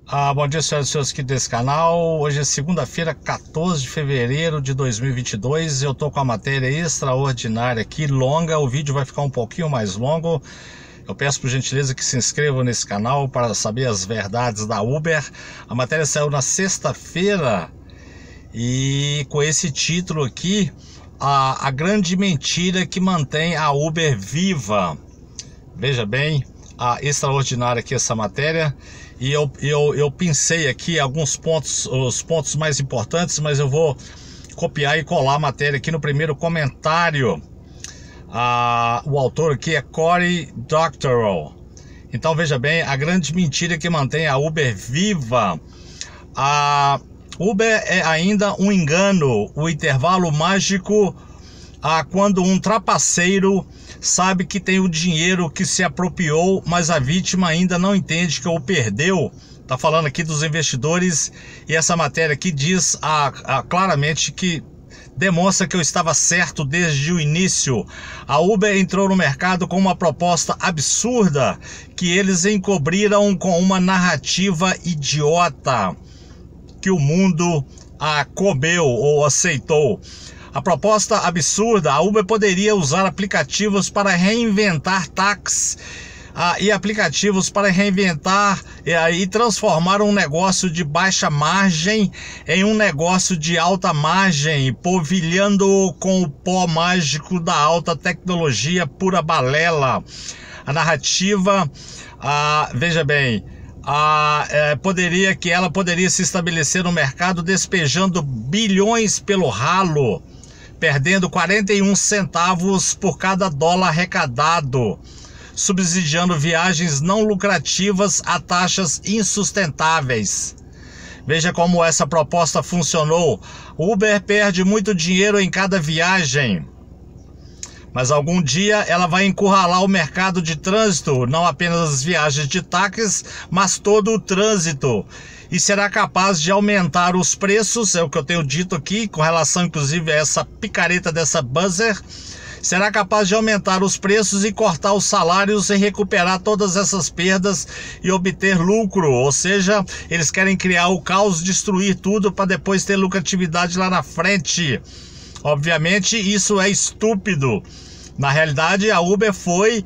Bom dia, senhoras e senhores aqui desse canal. Hoje é segunda-feira, 14 de fevereiro de 2022. Eu tô com a matéria extraordinária aqui, longa. O vídeo vai ficar um pouquinho mais longo. Eu peço por gentileza que se inscrevam nesse canal para saber as verdades da Uber. A matéria saiu na sexta-feira e com esse título aqui, a grande mentira que mantém a Uber viva. Veja bem, extraordinária aqui essa matéria. E eu pensei aqui alguns pontos, os pontos mais importantes, mas eu vou copiar e colar a matéria aqui no primeiro comentário. O autor aqui é Cory Doctorow. Então veja bem, a grande mentira que mantém a Uber viva. A Uber é ainda um engano, o intervalo mágico quando um trapaceiro sabe que tem o dinheiro que se apropriou, mas a vítima ainda não entende que o perdeu. Tá falando aqui dos investidores, e essa matéria aqui diz claramente que demonstra que eu estava certo desde o início. A Uber entrou no mercado com uma proposta absurda que eles encobriram com uma narrativa idiota que o mundo comeu ou aceitou. A proposta absurda, a Uber poderia usar aplicativos para reinventar táxis e aplicativos para reinventar e transformar um negócio de baixa margem em um negócio de alta margem, polvilhando-o com o pó mágico da alta tecnologia, pura balela. A narrativa, veja bem, ela poderia se estabelecer no mercado despejando bilhões pelo ralo, perdendo 41 centavos por cada dólar arrecadado, subsidiando viagens não lucrativas a taxas insustentáveis. Veja como essa proposta funcionou. Uber perde muito dinheiro em cada viagem, mas algum dia ela vai encurralar o mercado de trânsito, não apenas as viagens de táxis, mas todo o trânsito. E será capaz de aumentar os preços, é o que eu tenho dito aqui, com relação inclusive a essa picareta dessa buzzer. Será capaz de aumentar os preços e cortar os salários e recuperar todas essas perdas e obter lucro. Ou seja, eles querem criar o caos, destruir tudo para depois ter lucratividade lá na frente. Obviamente isso é estúpido. Na realidade, a Uber foi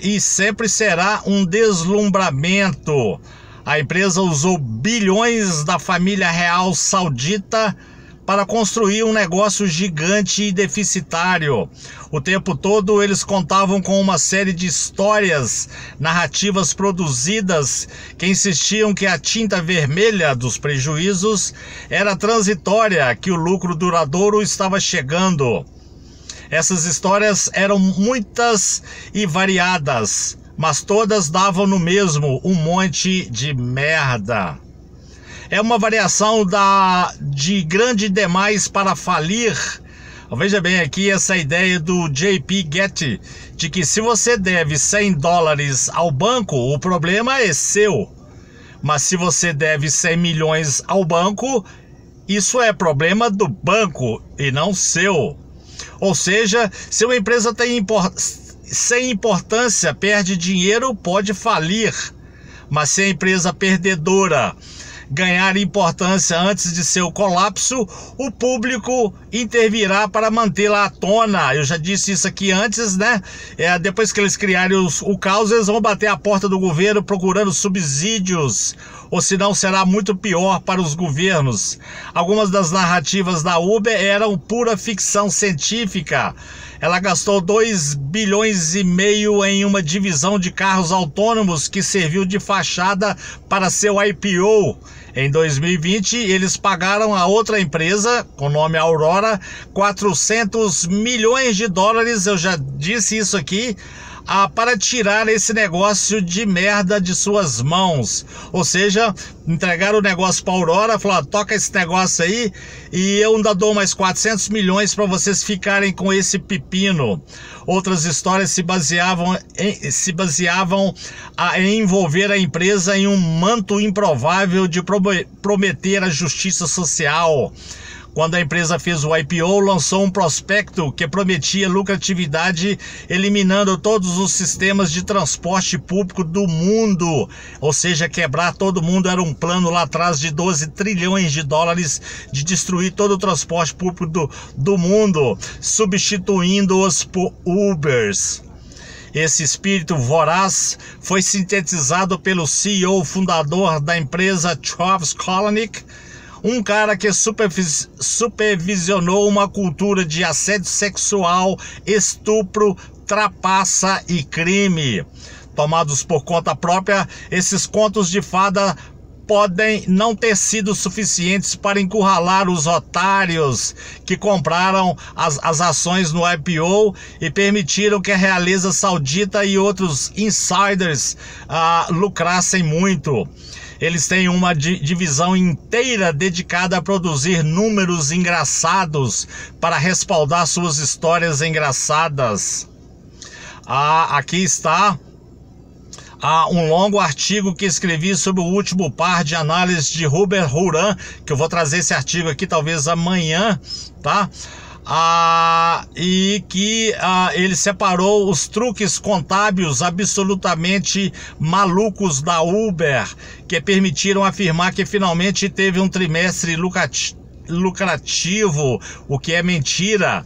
e sempre será um deslumbramento. A empresa usou bilhões da família real saudita para construir um negócio gigante e deficitário. O tempo todo eles contavam com uma série de histórias, narrativas produzidas que insistiam que a tinta vermelha dos prejuízos era transitória, que o lucro duradouro estava chegando. Essas histórias eram muitas e variadas, mas todas davam no mesmo, um monte de merda. É uma variação de grande demais para falir. Veja bem aqui essa ideia do JP Getty, de que se você deve $100 ao banco, o problema é seu. Mas se você deve 100 milhões ao banco, isso é problema do banco e não seu. Ou seja, se uma empresa sem importância perde dinheiro, pode falir. Mas se a empresa perdedora ganhar importância antes de seu colapso, o público intervirá para mantê-la à tona. Eu já disse isso aqui antes, né? Depois que eles criarem o caos, eles vão bater a porta do governo procurando subsídios, ou senão será muito pior para os governos. Algumas das narrativas da Uber eram pura ficção científica. Ela gastou 2,5 bilhões em uma divisão de carros autônomos que serviu de fachada para seu IPO. Em 2020, eles pagaram a outra empresa, com nome Aurora, $400 milhões. Eu já disse isso aqui, para tirar esse negócio de merda de suas mãos. Ou seja, entregaram o negócio para a Aurora, falaram: toca esse negócio aí e eu ainda dou mais 400 milhões para vocês ficarem com esse pepino. Outras histórias se baseavam em envolver a empresa em um manto improvável de prometer a justiça social. Quando a empresa fez o IPO, lançou um prospecto que prometia lucratividade, eliminando todos os sistemas de transporte público do mundo, ou seja, quebrar todo mundo. Era um plano lá atrás de 12 trilhões de dólares de destruir todo o transporte público do mundo, substituindo-os por Ubers. Esse espírito voraz foi sintetizado pelo CEO fundador da empresa, Travis Kalanick, um cara que supervisionou uma cultura de assédio sexual, estupro, trapaça e crime. Tomados por conta própria, esses contos de fada podem não ter sido suficientes para encurralar os otários que compraram as ações no IPO e permitiram que a realeza saudita e outros insiders lucrassem muito. Eles têm uma divisão inteira dedicada a produzir números engraçados para respaldar suas histórias engraçadas. Aqui está um longo artigo que escrevi sobre o último par de análise de Hubert Horan, que eu vou trazer esse artigo aqui talvez amanhã, tá? E que ele separou os truques contábeis absolutamente malucos da Uber, que permitiram afirmar que finalmente teve um trimestre lucrativo, o que é mentira.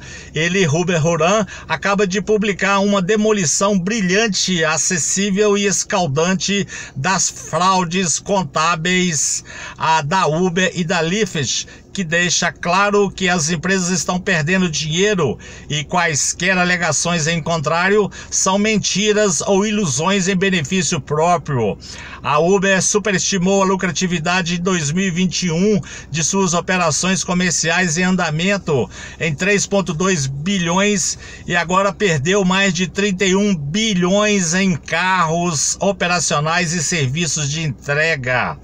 Hubert Horan, acaba de publicar uma demolição brilhante, acessível e escaldante das fraudes contábeis da Uber e da Lyft, que deixa claro que as empresas estão perdendo dinheiro e quaisquer alegações em contrário são mentiras ou ilusões em benefício próprio. A Uber superestimou a lucratividade de 2021 de suas operações comerciais em andamento em 3,2 bilhões e agora perdeu mais de 31 bilhões em carros operacionais e serviços de entrega.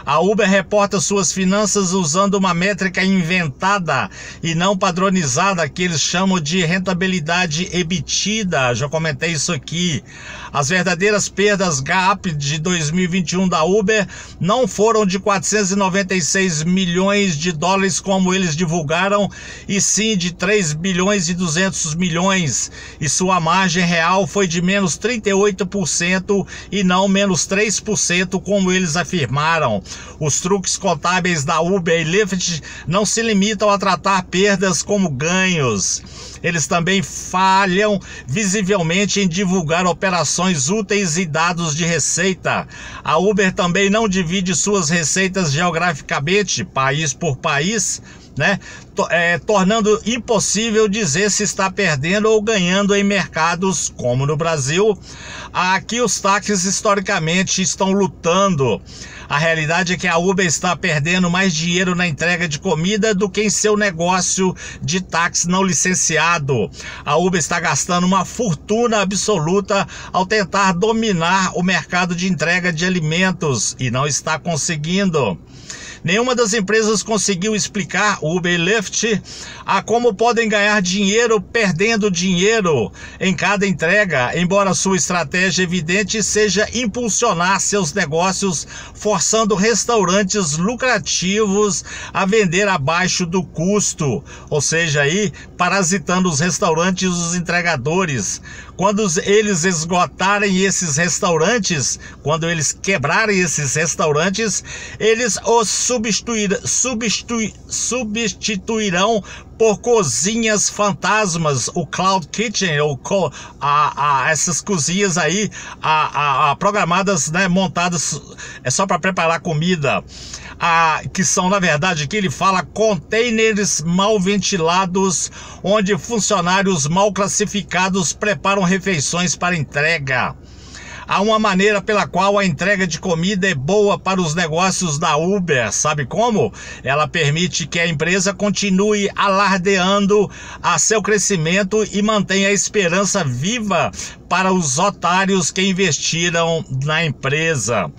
A Uber reporta suas finanças usando uma métrica inventada e não padronizada que eles chamam de rentabilidade EBITDA. Já comentei isso aqui. As verdadeiras perdas GAAP de 2021 da Uber não foram de 496 milhões de dólares como eles divulgaram, e sim de 3 bilhões e 200 milhões. E sua margem real foi de menos 38% e não menos 3% como eles afirmaram. Os truques contábeis da Uber e Lyft não se limitam a tratar perdas como ganhos. Eles também falham visivelmente em divulgar operações úteis e dados de receita. A Uber também não divide suas receitas geograficamente, país por país, né? Tornando impossível dizer se está perdendo ou ganhando em mercados como no Brasil. Aqui os táxis historicamente estão lutando. A realidade é que a Uber está perdendo mais dinheiro na entrega de comida do que em seu negócio de táxi não licenciado. A Uber está gastando uma fortuna absoluta ao tentar dominar o mercado de entrega de alimentos e não está conseguindo. Nenhuma das empresas conseguiu explicar, Uber e Lyft, a como podem ganhar dinheiro perdendo dinheiro em cada entrega, embora sua estratégia evidente seja impulsionar seus negócios, forçando restaurantes lucrativos a vender abaixo do custo, ou seja, aí parasitando os restaurantes e os entregadores. Quando eles esgotarem esses restaurantes, quando eles quebrarem esses restaurantes, eles os substituirão por cozinhas fantasmas, o Cloud Kitchen, ou essas cozinhas aí programadas, né, montadas só para preparar comida. Que são, na verdade, aqui ele fala containers mal ventilados, onde funcionários mal classificados preparam refeições para entrega. Há uma maneira pela qual a entrega de comida é boa para os negócios da Uber. Sabe como? Ela permite que a empresa continue alardeando a seu crescimento e mantenha a esperança viva para os otários que investiram na empresa.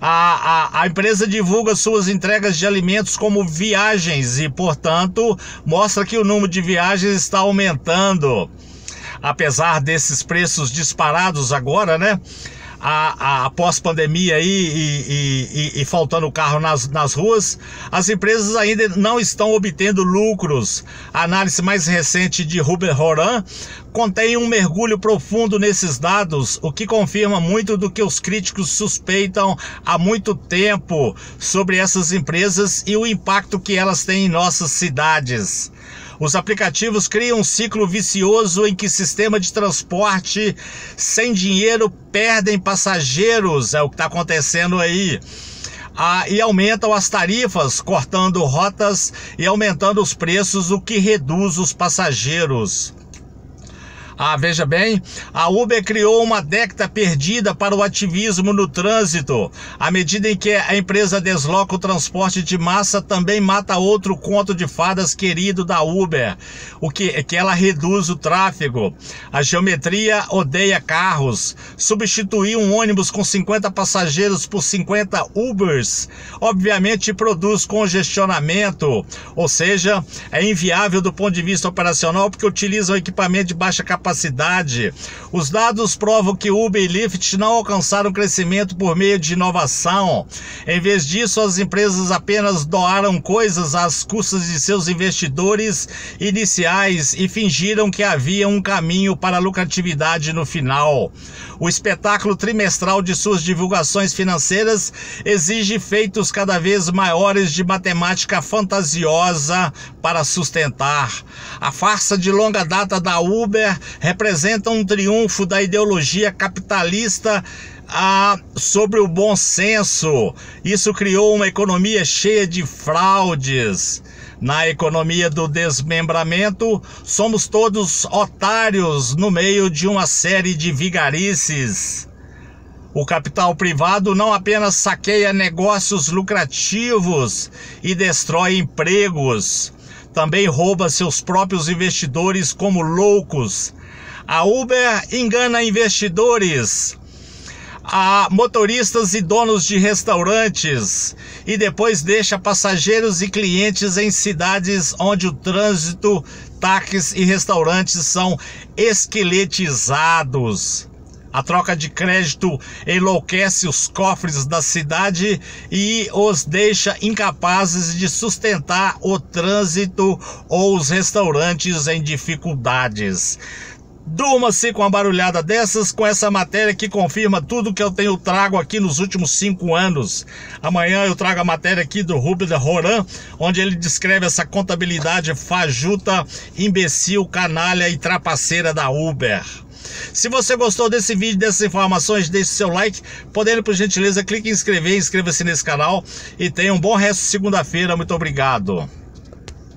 A empresa divulga suas entregas de alimentos como viagens e, portanto, mostra que o número de viagens está aumentando. Apesar desses preços disparados agora, né? após pandemia aí e faltando carro nas ruas, as empresas ainda não estão obtendo lucros. A análise mais recente de Hubert Horan contém um mergulho profundo nesses dados, o que confirma muito do que os críticos suspeitam há muito tempo sobre essas empresas e o impacto que elas têm em nossas cidades. Os aplicativos criam um ciclo vicioso em que sistema de transporte sem dinheiro perdem passageiros, é o que está acontecendo aí. E aumentam as tarifas, cortando rotas e aumentando os preços, o que reduz os passageiros. Veja bem, a Uber criou uma década perdida para o ativismo no trânsito. À medida em que a empresa desloca o transporte de massa, também mata outro conto de fadas querido da Uber, o que ela reduz o tráfego. A geometria odeia carros. Substituir um ônibus com 50 passageiros por 50 Ubers, obviamente produz congestionamento, ou seja, é inviável do ponto de vista operacional porque utiliza um equipamento de baixa capacidade. Os dados provam que Uber e Lyft não alcançaram crescimento por meio de inovação. Em vez disso, as empresas apenas doaram coisas às custas de seus investidores iniciais e fingiram que havia um caminho para a lucratividade no final. O espetáculo trimestral de suas divulgações financeiras exige feitos cada vez maiores de matemática fantasiosa para sustentar. A farsa de longa data da Uber representa um triunfo da ideologia capitalista sobre o bom senso. Isso criou uma economia cheia de fraudes. Na economia do desmembramento, somos todos otários no meio de uma série de vigarices. O capital privado não apenas saqueia negócios lucrativos e destrói empregos, também rouba seus próprios investidores como loucos. A Uber engana investidores, motoristas e donos de restaurantes e depois deixa passageiros e clientes em cidades onde o trânsito, táxis e restaurantes são esqueletizados. A troca de crédito enlouquece os cofres da cidade e os deixa incapazes de sustentar o trânsito ou os restaurantes em dificuldades. Durma-se com uma barulhada dessas, com essa matéria que confirma tudo que eu tenho trago aqui nos últimos 5 anos. Amanhã eu trago a matéria aqui do Hubert Horan, onde ele descreve essa contabilidade fajuta, imbecil, canalha e trapaceira da Uber. Se você gostou desse vídeo, dessas informações, deixe seu like. Podendo, por gentileza, clique em inscrever, inscreva-se nesse canal e tenha um bom resto de segunda-feira. Muito obrigado.